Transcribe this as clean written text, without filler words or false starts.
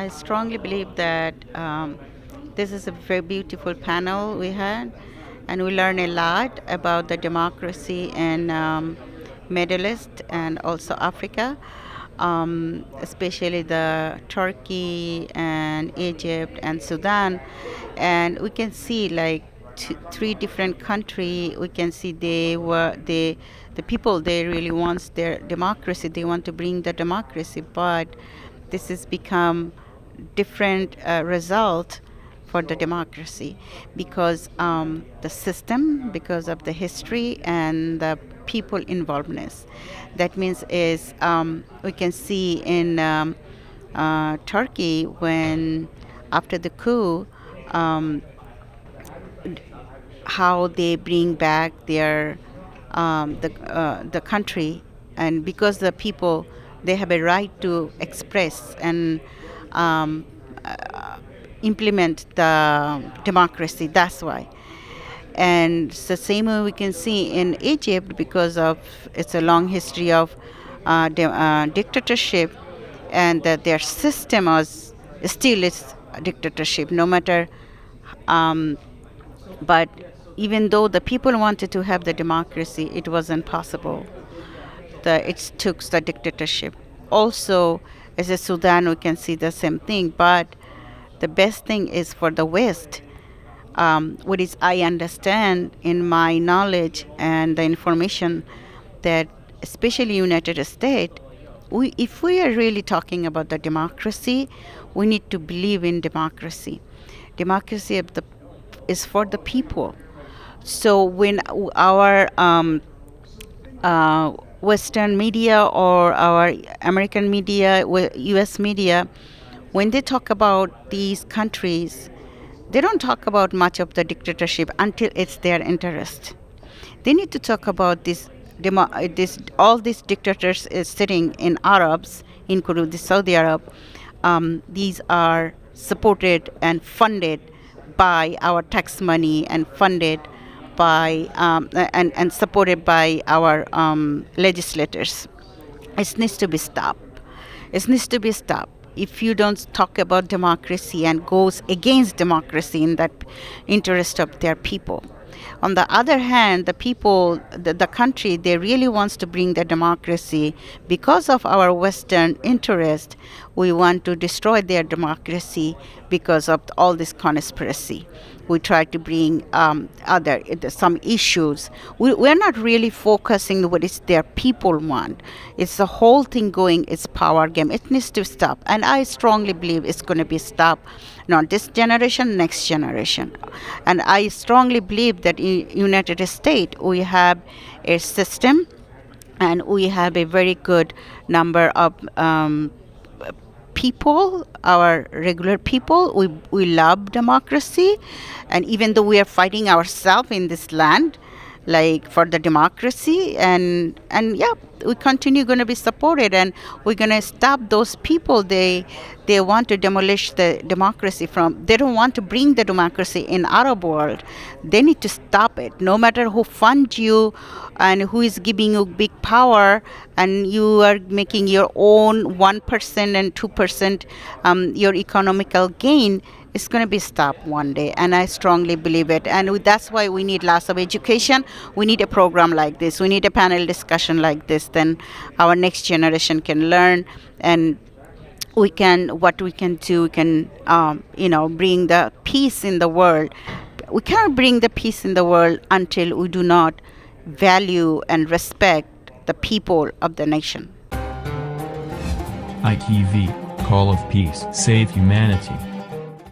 I strongly believe that this is a very beautiful panel we had, and we learned a lot about the democracy in Middle East and also Africa, especially the Turkey and Egypt and Sudan. And we can see like three different countries. We can see the people, they really want their democracy. They want to bring the democracy, but this has become different result for the democracy because the system, because of the history and the people involvedness. That means is we can see in Turkey when after the coup, how they bring back their the country, and because the people, they have a right to express and um, implement the democracy. That's why. And it's the same way we can see in Egypt because of it's a long history of dictatorship, and that their system was still is a dictatorship no matter but even though the people wanted to have the democracy, it wasn't possible. It took the dictatorship. Also, as a Sudan, we can see the same thing. But the best thing is for the West. What is I understand in my knowledge and the information that, especially United States, if we are really talking about the democracy, we need to believe in democracy. Democracy is for the people. So when our Western media or our American media, U.S. media, when they talk about these countries, they don't talk about much of the dictatorship until it's their interest. They need to talk about all these dictators is sitting in Arabs, including the Saudi Arab. These are supported and funded by our tax money and funded by and supported by our legislators. It needs to be stopped. It needs to be stopped. If you don't talk about democracy and goes against democracy in that interest of their people. On the other hand, the people, the country, they really wants to bring the democracy. Because of our Western interest, we want to destroy their democracy because of all this conspiracy. We try to bring some issues. We're not really focusing what is their people want. It's the whole thing going. It's power game. It needs to stop, and I strongly believe it's going to be stopped. Not this generation, next generation, and I strongly believe that in United States we have a system, and we have a very good number of people, our regular people. We love democracy, and even though we are fighting ourselves in this land, like for the democracy, and yeah, we continue going to be supported, and we're going to stop those people. They want to demolish the democracy they don't want to bring the democracy in Arab world. They need to stop it, no matter who funds you and who is giving you big power, and you are making your own 1% and 2% your economical gain. It's going to be stopped one day, and I strongly believe it. And that's why we need lots of education. We need a program like this. We need a panel discussion like this. Then our next generation can learn, and what we can do, we can, bring the peace in the world. We cannot bring the peace in the world until we do not value and respect the people of the nation. ITV, Call of Peace, Save Humanity.